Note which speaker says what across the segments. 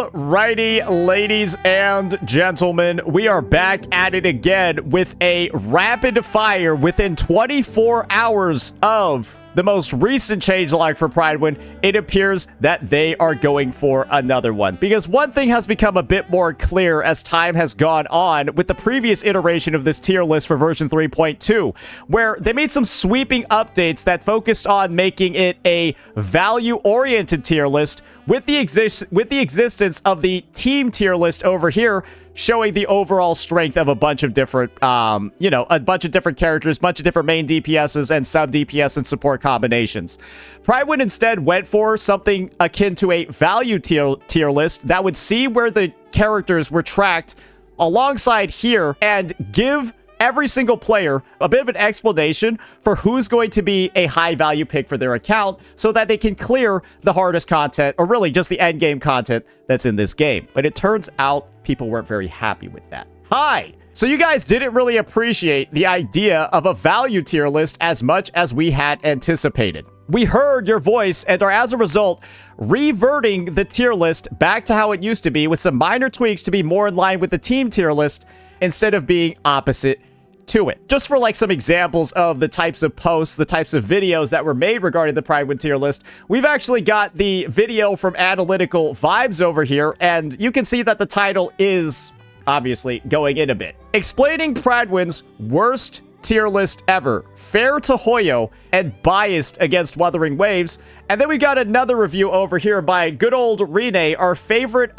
Speaker 1: Alrighty, ladies and gentlemen, we are back at it again with a rapid fire within 24 hours of the most recent changelog for Prydwen. It appears that they are going for another one. Because one thing has become a bit more clear as time has gone on with the previous iteration of this tier list for version 3.2, where they made some sweeping updates that focused on making it a value-oriented tier list with the existence of the team tier list over here, showing the overall strength of a bunch of different, a bunch of different characters, bunch of different main DPSs and sub DPS and support combinations. Prydwen instead went for something akin to a value tier list that would see where the characters were tracked alongside here and give every single player a bit of an explanation for who's going to be a high value pick for their account so that they can clear the hardest content, or really just the end game content that's in this game. But it turns out people weren't very happy with that. Hi! So you guys didn't really appreciate the idea of a value tier list as much as we had anticipated. We heard your voice and are, as a result, reverting the tier list back to how it used to be with some minor tweaks to be more in line with the team tier list instead of being opposite to it. Just for like some examples of the types of posts, the types of videos that were made regarding the Prydwen tier list, we've actually got the video from Analytical Vibes over here, and you can see that the title is obviously going in a bit. Explaining Prydwen's worst tier list ever, fair to Hoyo, and biased against Wuthering Waves. And then we got another review over here by good old Rene, our favorite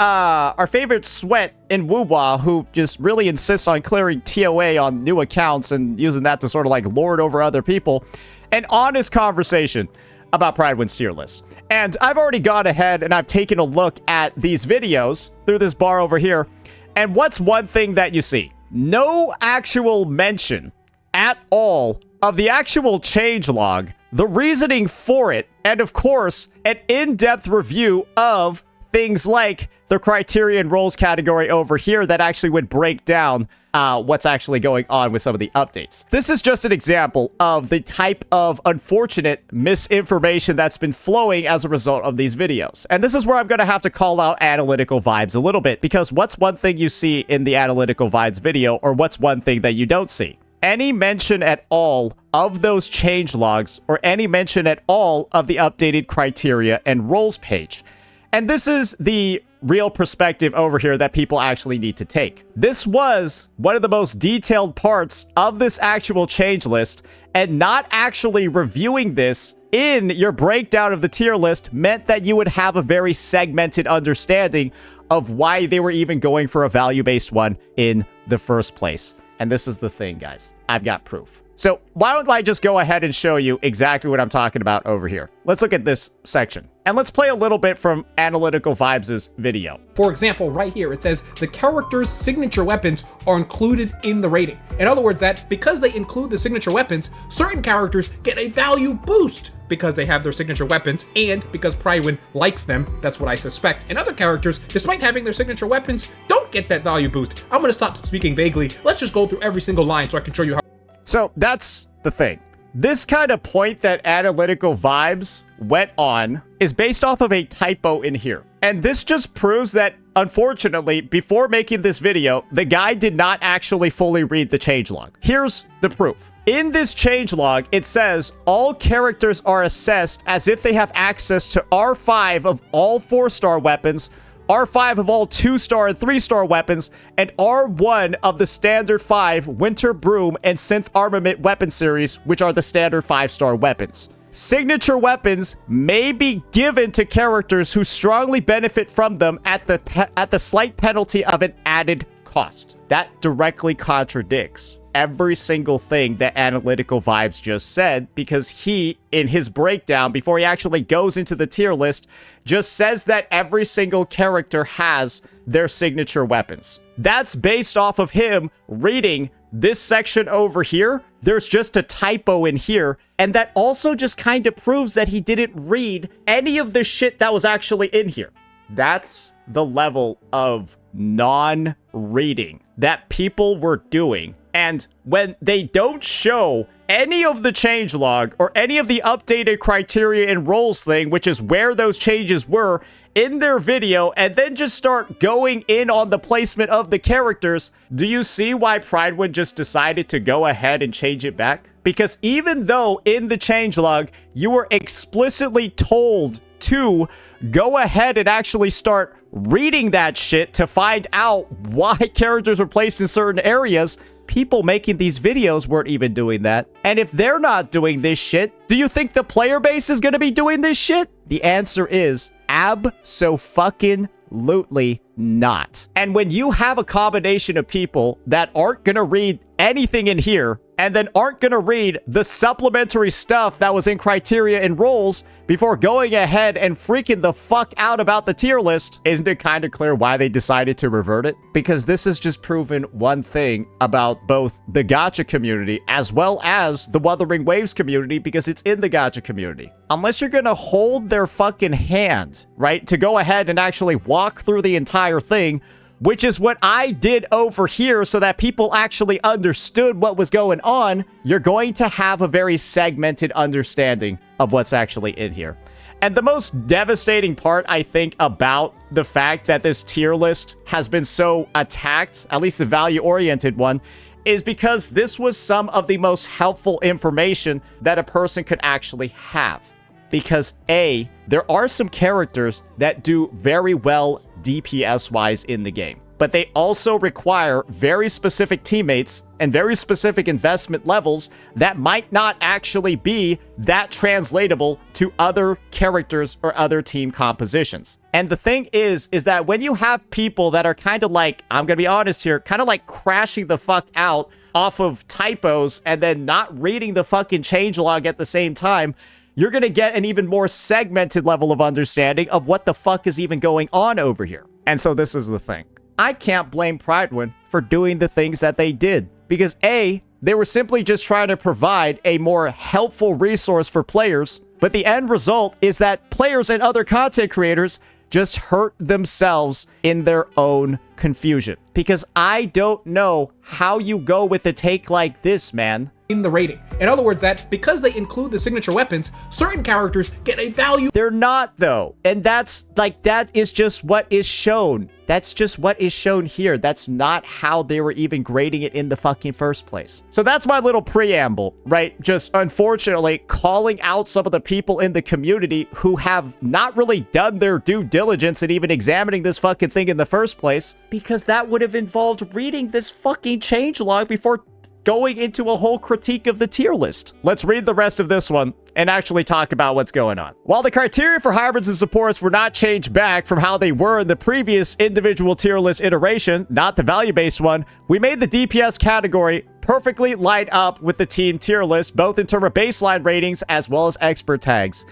Speaker 1: sweat in Wuwa, who just really insists on clearing TOA on new accounts and using that to sort of like lord over other people. An honest conversation about Prydwen's tier list. And I've already gone ahead and I've taken a look at these videos through this bar over here. And what's one thing that you see? No actual mention at all of the actual changelog, the reasoning for it, and of course, an in-depth review of things like the criteria and roles category over here that actually would break down what's actually going on with some of the updates. This is just an example of the type of unfortunate misinformation that's been flowing as a result of these videos. And this is where I'm going to have to call out Analytical Vibes a little bit, because what's one thing you see in the Analytical Vibes video, or what's one thing that you don't see? Any mention at all of those changelogs, or any mention at all of the updated criteria and roles page. And this is the real perspective over here that people actually need to take. This was one of the most detailed parts of this actual change list, and not actually reviewing this in your breakdown of the tier list meant that you would have a very segmented understanding of why they were even going for a value-based one in the first place. And this is the thing, guys. I've got proof. So why don't I just go ahead and show you exactly what I'm talking about over here. Let's look at this section. And let's play a little bit from Analytical Vibes' video.
Speaker 2: For example, right here, it says the character's signature weapons are included in the rating. In other words, that because they include the signature weapons, certain characters get a value boost because they have their signature weapons, and because Prydwen likes them, that's what I suspect. And other characters, despite having their signature weapons, don't get that value boost. I'm gonna stop speaking vaguely. Let's just go through every single line so I can show you how.
Speaker 1: So that's the thing. This kind of point that Analytical Vibes went on is based off of a typo in here. And this just proves that, unfortunately, before making this video, the guy did not actually fully read the changelog. Here's the proof. In this changelog, it says all characters are assessed as if they have access to R5 of all 4-star weapons, R5 of all 2-star and 3-star weapons, and R1 of the standard 5 Winter Broom and Synth Armament weapon series, which are the standard 5-star weapons. Signature weapons may be given to characters who strongly benefit from them at the slight penalty of an added cost. That directly contradicts every single thing that Analytical Vibes just said, because he, in his breakdown, before he actually goes into the tier list, just says that every single character has their signature weapons. That's based off of him reading this section over here. There's just a typo in here, and that also just kind of proves that he didn't read any of the shit that was actually in here. That's the level of non-reading that people were doing. And when they don't show any of the changelog or any of the updated criteria and roles thing, which is where those changes were, in their video, and then just start going in on the placement of the characters, do you see why Prydwen just decided to go ahead and change it back? Because even though in the changelog, you were explicitly told to go ahead and actually start reading that shit to find out why characters were placed in certain areas, people making these videos weren't even doing that. And if they're not doing this shit, do you think the player base is going to be doing this shit? The answer is abso-fucking-lutely not. And when you have a combination of people that aren't going to read anything in here and then aren't going to read the supplementary stuff that was in criteria and roles before going ahead and freaking the fuck out about the tier list, isn't it kind of clear why they decided to revert it? Because this has just proven one thing about both the gacha community as well as the Wuthering Waves community, because it's in the gacha community. Unless you're going to hold their fucking hand, right, to go ahead and actually walk through the entire thing, which is what I did over here so that people actually understood what was going on, you're going to have a very segmented understanding of what's actually in here. And the most devastating part, I think, about the fact that this tier list has been so attacked, at least the value-oriented one, is because this was some of the most helpful information that a person could actually have. Because A, there are some characters that do very well DPS-wise in the game, but they also require very specific teammates and very specific investment levels that might not actually be that translatable to other characters or other team compositions. And the thing is that when you have people that are kind of like, I'm gonna be honest here, kind of like crashing the fuck out off of typos and then not reading the fucking changelog at the same time, you're going to get an even more segmented level of understanding of what the fuck is even going on over here. And so this is the thing. I can't blame Prydwen for doing the things that they did. Because A, they were simply just trying to provide a more helpful resource for players. But the end result is that players and other content creators just hurt themselves in their own confusion. Because I don't know how you go with a take like this, man.
Speaker 2: In the rating. In other words, that because they include the signature weapons, certain characters get a value.
Speaker 1: They're not, though. And that's like, that is just what is shown. That's just what is shown here. That's not how they were even grading it in the fucking first place. So that's my little preamble, right? Just unfortunately calling out some of the people in the community who have not really done their due diligence in even examining this fucking thing in the first place, because that would have involved reading this fucking changelog before going into a whole critique of the tier list. Let's read the rest of this one and actually talk about what's going on. While the criteria for hybrids and supports were not changed back from how they were in the previous individual tier list iteration, not the value-based one, we made the DPS category perfectly line up with the team tier list, both in terms of baseline ratings as well as expert tags.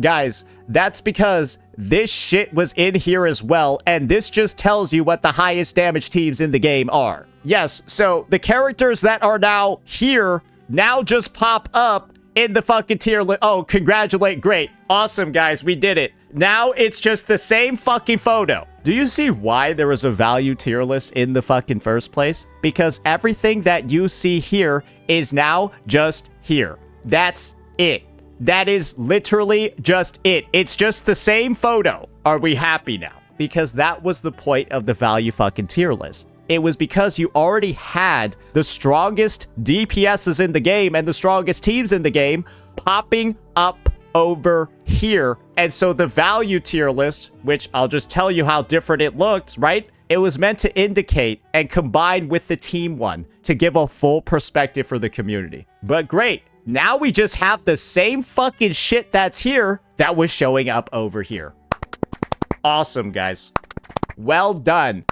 Speaker 1: Guys, that's because this shit was in here as well, and this just tells you what the highest damage teams in the game are. Yes, so the characters that are now here now just pop up in the fucking tier list. Oh, congratulate, great. Awesome, guys, we did it. Now it's just the same fucking photo. Do you see why there was a value tier list in the fucking first place? Because everything that you see here is now just here. That's it. That is literally just it. It's just the same photo. Are we happy now? Because that was the point of the value fucking tier list. It was because you already had the strongest DPSs in the game and the strongest teams in the game popping up over here. And so the value tier list, which I'll just tell you how different it looked, right? It was meant to indicate and combine with the team one to give a full perspective for the community. But great. Now we just have the same fucking shit that's here that was showing up over here. Awesome, guys. Well done.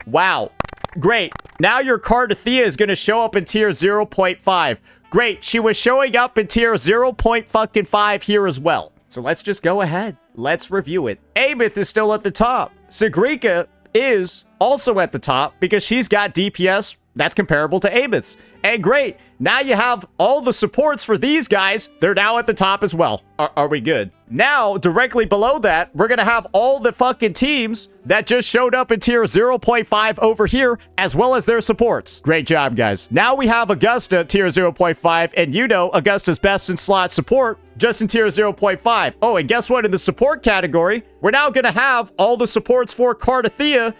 Speaker 1: Wow. Great. Now your Cardathea is going to show up in tier 0.5. Great. She was showing up in tier 0.5 here as well. So let's just go ahead. Let's review it. Amith is still at the top. Sigrika is also at the top because she's got DPS That's comparable to Ameth's. And great, now you have all the supports for these guys. They're now at the top as well. Are we good? Now, directly below that, we're gonna have all the fucking teams that just showed up in tier 0.5 over here, as well as their supports. Great job, guys. Now we have Augusta tier 0.5, and you know Augusta's best in slot support just in tier 0.5. Oh, and guess what? In the support category, we're now gonna have all the supports for Cardathea.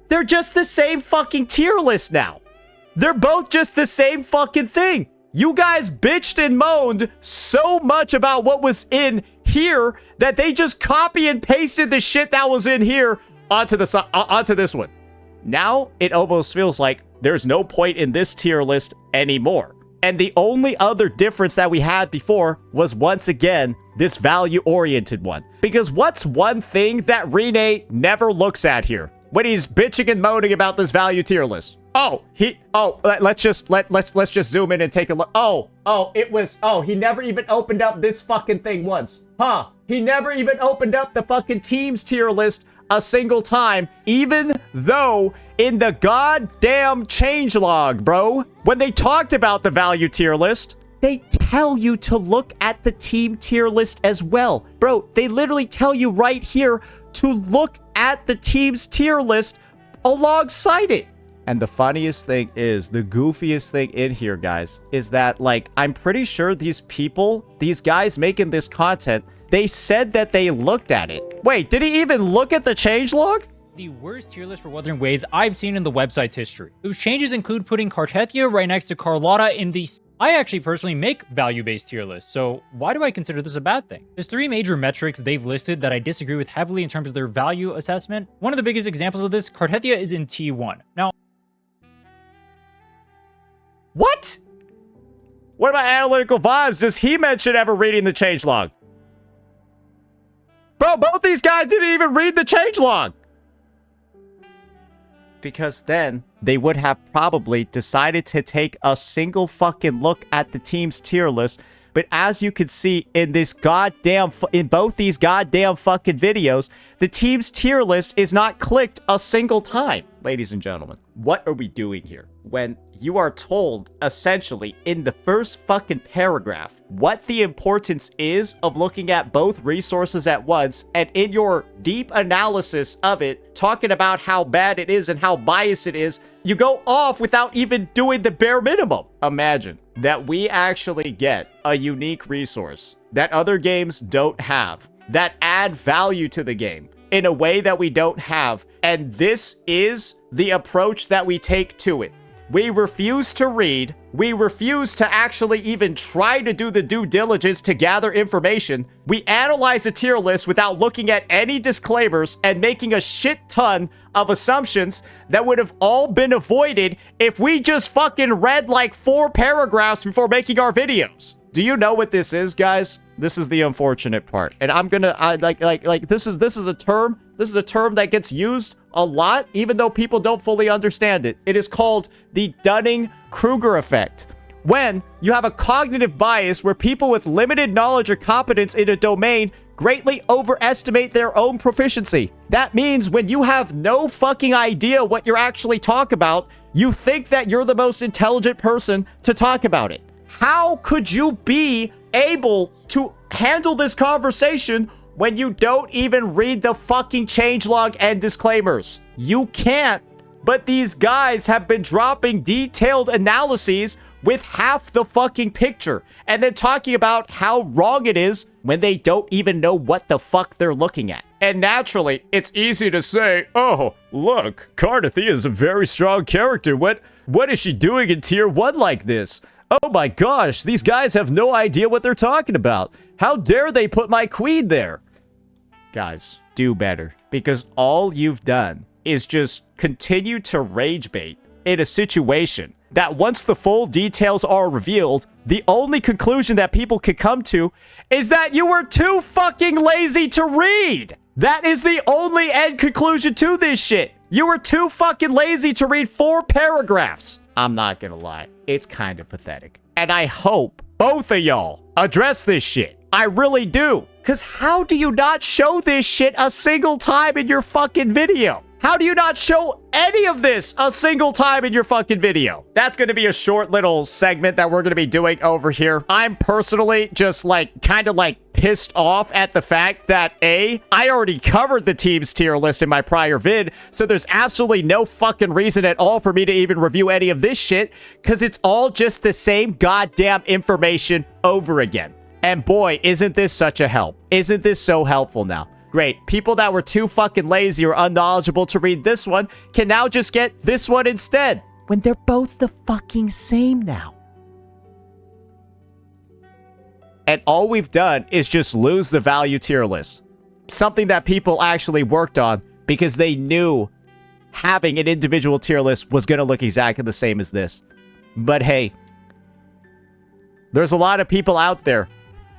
Speaker 1: They're just the same fucking tier list now. They're both just the same fucking thing. You guys bitched and moaned so much about what was in here that they just copy and pasted the shit that was in here onto this one. Now it almost feels like there's no point in this tier list anymore. And the only other difference that we had before was, once again, this value-oriented one. Because what's one thing that Rene never looks at here when he's bitching and moaning about this value tier list? Let's just zoom in and take a look. He never even opened up this fucking thing once. He never even opened up the fucking teams tier list a single time, even though in the goddamn changelog, bro, when they talked about the value tier list, they tell you to look at the team tier list as well. Bro, they literally tell you right here to look at the team's tier list alongside it. And the funniest thing is, the goofiest thing in here, guys, is that, like, I'm pretty sure these guys making this content, they said that they looked at it. Wait, did he even look at the changelog?
Speaker 3: The worst tier list for Wuthering Waves I've seen in the website's history. Those changes include putting Cardathea right next to Carlotta in the... I actually personally make value-based tier lists, so why do I consider this a bad thing? There's 3 major metrics they've listed that I disagree with heavily in terms of their value assessment. One of the biggest examples of this, Cardathea is in T1. Now...
Speaker 1: What? What about analytical vibes? Does he mention ever reading the changelog? Bro, both these guys didn't even read the changelog. Because then they would have probably decided to take a single fucking look at the team's tier list. But as you can see in this in both these goddamn fucking videos, the team's tier list is not clicked a single time. Ladies and gentlemen, what are we doing here? When you are told, essentially, in the first fucking paragraph, what the importance is of looking at both resources at once, and in your deep analysis of it, talking about how bad it is and how biased it is, you go off without even doing the bare minimum. Imagine that we actually get a unique resource that other games don't have, that add value to the game in a way that we don't have, and this is the approach that we take to it. We refuse to read. We refuse to actually even try to do the due diligence to gather information. We analyze a tier list without looking at any disclaimers and making a shit ton of assumptions that would have all been avoided if we just fucking read like 4 paragraphs before making our videos. Do you know what this is, guys? This is the unfortunate part. And I'm gonna, this is a term that gets used a lot, even though people don't fully understand it. It is called the Dunning-Kruger effect. When you have a cognitive bias where people with limited knowledge or competence in a domain greatly overestimate their own proficiency. That means when you have no fucking idea what you're actually talking about, you think that you're the most intelligent person to talk about it. How could you be able to handle this conversation when you don't even read the fucking changelog and disclaimers? You can't. But these guys have been dropping detailed analyses with half the fucking picture and then talking about how wrong it is when they don't even know what the fuck they're looking at. And naturally, it's easy to say, oh, look, Cardathea is a very strong character. What is she doing in tier 1 like this? Oh my gosh, these guys have no idea what they're talking about. How dare they put my queen there? Guys, do better, because all you've done is just continue to rage bait in a situation that once the full details are revealed, the only conclusion that people could come to is that you were too fucking lazy to read. That is the only end conclusion to this shit. You were too fucking lazy to read 4 paragraphs. I'm not gonna lie, it's kind of pathetic. And I hope both of y'all address this shit. I really do. Because how do you not show this shit a single time in your fucking video? How do you not show any of this a single time in your fucking video? That's going to be a short little segment that we're going to be doing over here. I'm personally just like kind of like pissed off at the fact that I already covered the team's tier list in my prior vid, so there's absolutely no fucking reason at all for me to even review any of this shit, because it's all just the same goddamn information over again. And boy, isn't this such a help. Isn't this so helpful now? Great. People that were too fucking lazy or unknowledgeable to read this one can now just get this one instead, when they're both the fucking same now. And all we've done is just lose the value tier list. Something that people actually worked on because they knew having an individual tier list was going to look exactly the same as this. But hey, there's a lot of people out there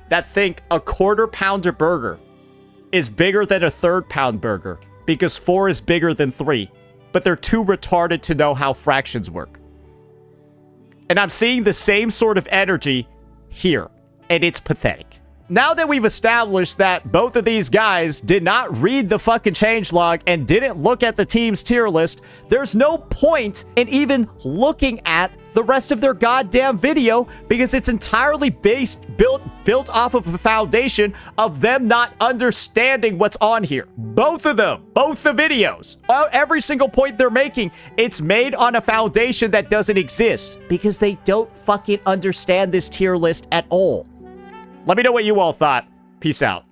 Speaker 1: that think a quarter-pounder burger is bigger than a third-pound burger because 4 is bigger than 3, but they're too retarded to know how fractions work. And I'm seeing the same sort of energy here, and it's pathetic. Now that we've established that both of these guys did not read the fucking changelog and didn't look at the team's tier list, there's no point in even looking at the rest of their goddamn video because it's entirely built off of a foundation of them not understanding what's on here. Both of them, both the videos, every single point they're making, it's made on a foundation that doesn't exist because they don't fucking understand this tier list at all. Let me know what you all thought. Peace out.